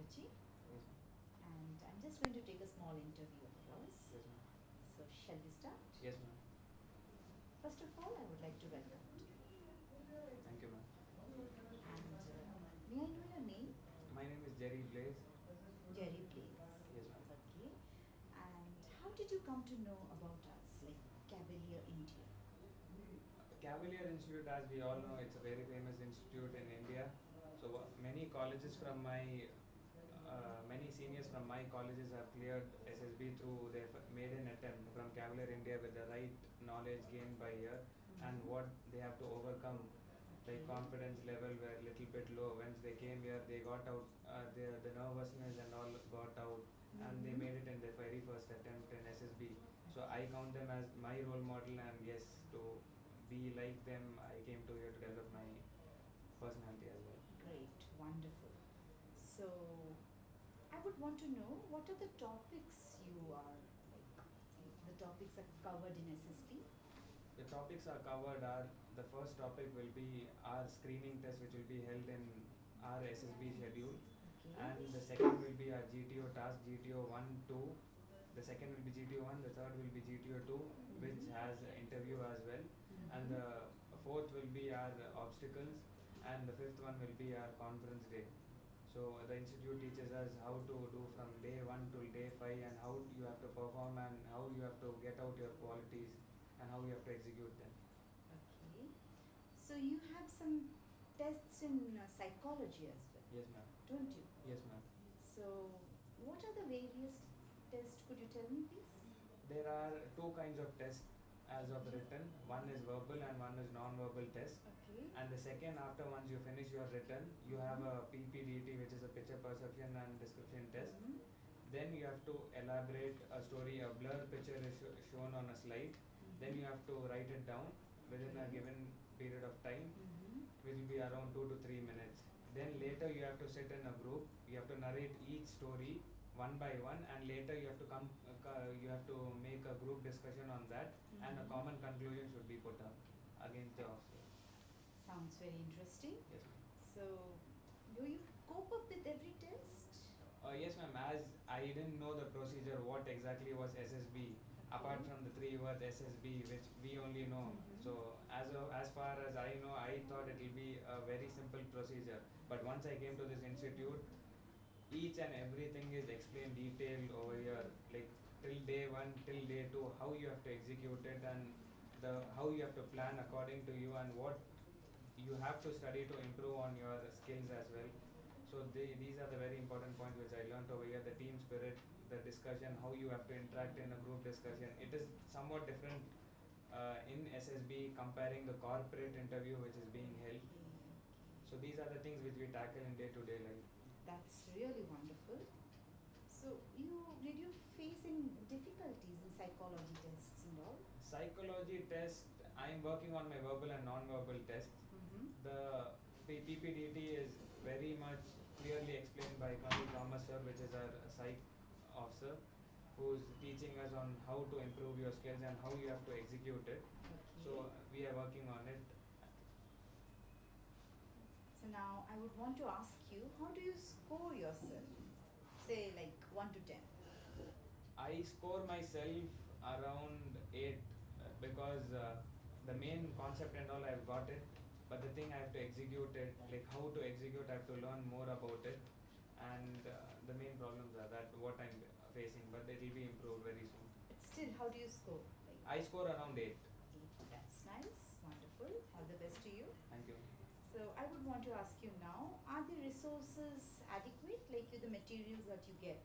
Pankaj ji, Yes, ma'am. and I'm just going to take a small interview of yours. Yes, ma'am. So, shall we start? Yes, ma'am. First of all, I would like to welcome you. Thank you, ma'am. And may I know your name? My name is Jerry Blaze. Jerry Blaze. Yes, ma'am. Okay. And how did you come to know about us, like Cavalier India? Cavalier Institute, as we all know, it's a very famous institute in India. So many colleges from many seniors from my colleges have cleared SSB through their maiden attempt from Cavalier India with the right knowledge gained by year and what they have to overcome. Their confidence level were a little bit low. Once they came here, they got out, the nervousness and all got out, and they made it in their very first attempt in SSB. So I count them as my role model, and yes, to be like them, I came to here to develop my personality as well. Great, wonderful. So, I would want to know what are the topics you are like, the topics are covered in SSB? The topics are covered are the first topic will be our screening test, which will be held in our SSB schedule, Okay. and the second will be our GTO task, GTO 1, 2. The second will be GTO 1, the third will be GTO 2, which has an interview as well, and the fourth will be our obstacles, and the fifth one will be our conference day. So the institute teaches us how to do from day 1 till day 5 and how you have to perform and how you have to get out your qualities and how you have to execute them. Okay. So you have some tests in psychology as well, Yes, ma'am. don't you? Yes, ma'am. So what are the various tests? Could you tell me, please? There are two kinds of tests as of written. One is verbal and one is non-verbal test. Okay. And the second, after once you finish your written, you have a PPDT, which is a picture perception and description test. Then you have to elaborate a story. A blur picture is shown on a slide. Then you have to write it down within a given period of time, which will be around 2 to 3 minutes. Then later you have to sit in a group. You have to narrate each story one by one, and later you have to you have to make a group discussion on that, and a common conclusion should be put up against the officer. Sounds very interesting. Yes, ma'am. So, do you cope up with every test? Yes, ma'am. As I didn't know the procedure, what exactly was SSB, apart from the three words SSB, which we only know. So, as far as I know, I thought it will be a very simple procedure. But once I came to this institute, each and everything is explained detailed over here, like till day 1 till day 2, how you have to execute it, and how you have to plan according to you, and what you have to study to improve on your skills as well. So these are the very important points which I learned over here: the team spirit, the discussion, how you have to interact in a group discussion. It is somewhat different in SSB comparing the corporate interview which is being held. So these are the things which we tackle in day-to-day life. That's really wonderful. So, did you face any difficulties in psychology tests and all? Psychology test, I am working on my verbal and non-verbal test. The PPDT is very much clearly explained by Colonel Thomas sir, which is our psych officer, who is teaching us on how to improve your skills and how you have to execute it. Okay. So we are working on it. So now I would want to ask you, how do you score yourself? Say like 1 to 10. I score myself around 8 because the main concept and all I've got it, but the thing I have to execute it, like how to execute, I have to learn more about it, and the main problems are that what I'm facing, but it will be improved very soon. But still, how do you score? Like I score around 8. 8. That's nice, wonderful. All the best to you. Thank you. So I would want to ask you now, are the resources adequate, like the materials that you get?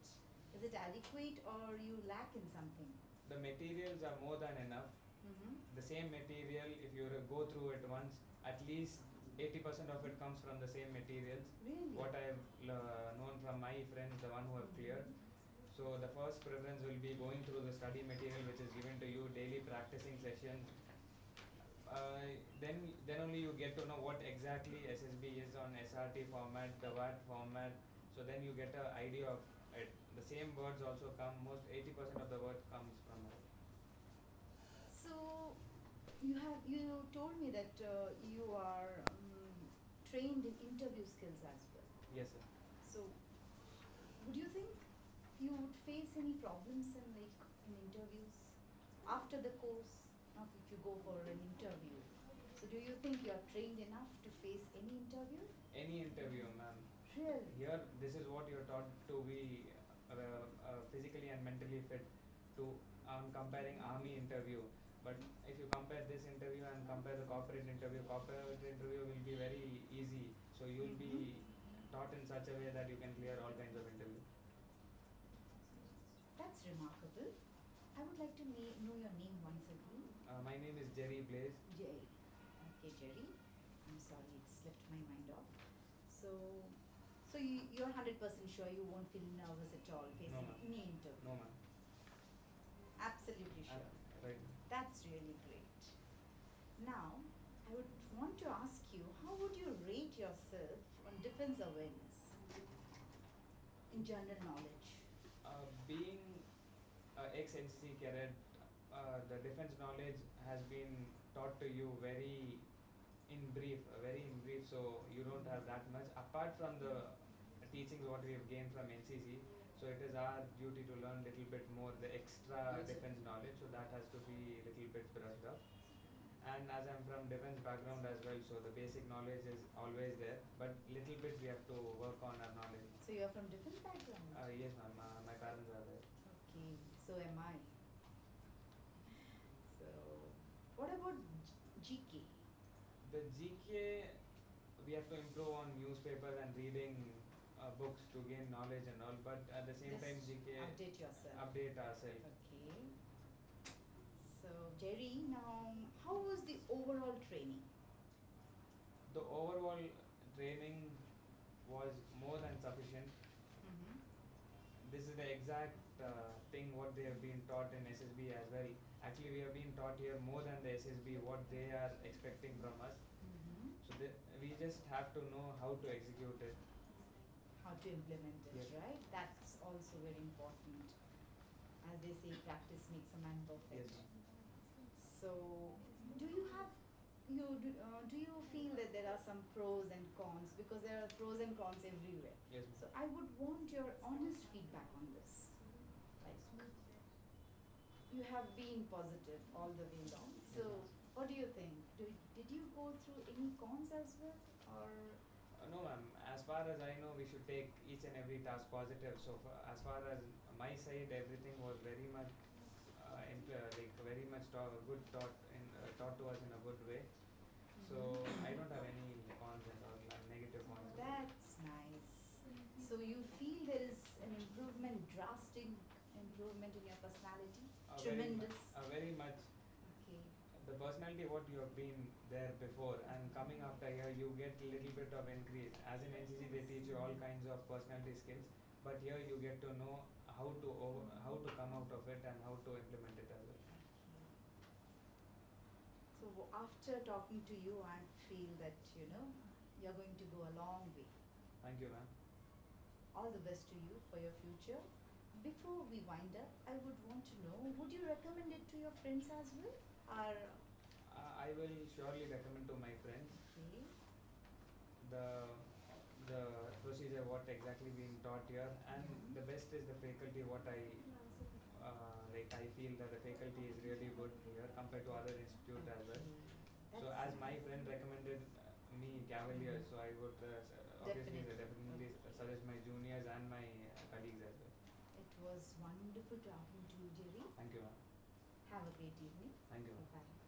Is it adequate or you lack in something? The materials are more than enough. The same material, if you go through it once, at least 80% of it comes from the same materials. Really? What I have known from my friends, the one who have cleared. So the first preference will be going through the study material which is given to you, daily practicing sessions. Then only you get to know what exactly SSB is on SRT format, the WAT format. So then you get an idea of it. The same words also come, most 80% of the word comes from it. So you told me that you are trained in interview skills as well. Yes, sir. So would you think you would face any problems in interviews after the course? Now, if you go for an interview, so do you think you are trained enough to face any interview? Any interview, ma'am. Really? Here, this is what you're taught to be physically and mentally fit to comparing army interview. But if you compare this interview and compare the corporate interview will be very easy. So you'll be taught in such a way that you can clear all kinds of interview. That's remarkable. I would like to know your name once again. My name is Jerry Blaze. Jerry. Okay, Jerry. I'm sorry, it slipped my mind off. So you're 100% sure you won't feel nervous at all facing any interview? No, ma'am. Absolutely sure. Right. That's really great. Now, I would want to ask you, how would you rate yourself on defense awareness in general knowledge? Being ex-NCC cadet, the defense knowledge has been taught to you very in brief, so you don't have that much. Apart from the teachings what we have gained from NCC, so it is our duty to learn little bit more, the extra defense knowledge, so that has to be little bit brushed up. And as I'm from defense background as well, so the basic knowledge is always there, but little bit we have to work on our knowledge. So you're from defense background? Yes, ma'am. My parents are there. Okay, so am I. So, what about GK? The GK, we have to improve on newspapers and reading books to gain knowledge and all, but at the same time GK update yourself. Update ourselves. Okay. So Jerry, now how was the overall training? The overall training was more than sufficient. This is the exact thing what they have been taught in SSB as well. Actually, we have been taught here more than the SSB what they are expecting from us. So we just have to know how to execute it. How to implement it, yes. Right? That's also very important. As they say, practice makes a man perfect. Yes. So, do you feel that there are some pros and cons, because there are pros and cons everywhere? Yes. So I would want your honest feedback on this. Like, you have been positive all the way along. So what do you think? Did you go through any cons as well, or? No, ma'am. As far as I know, we should take each and every task positive. So as far as my side, everything was very much very much taught to us in a good way. So I don't have any cons and all, negative cons. That's nice. So you feel there is an improvement, drastic improvement in your personality? Tremendous. Very much. Okay. The personality what you have been there before, and coming after here you get a little bit of increase. As in NCC they teach you all kinds of personality skills, but here you get to know how to come out of it and how to implement it as well. So after talking to you, I feel that you're going to go a long way. Thank you, ma'am. All the best to you for your future. Before we wind up, I would want to know, would you recommend it to your friends as well? Or I will surely recommend to my friends. Okay. The procedure what exactly being taught here, and the best is the faculty what I feel that the faculty is really good here compared to other institutes as well. So as my friend recommended me Cavalier, so I would definitely suggest my juniors and my colleagues as well. It was wonderful talking to you, Jerry. Thank you, ma'am. Have a great evening. Thank you, ma'am. Bye.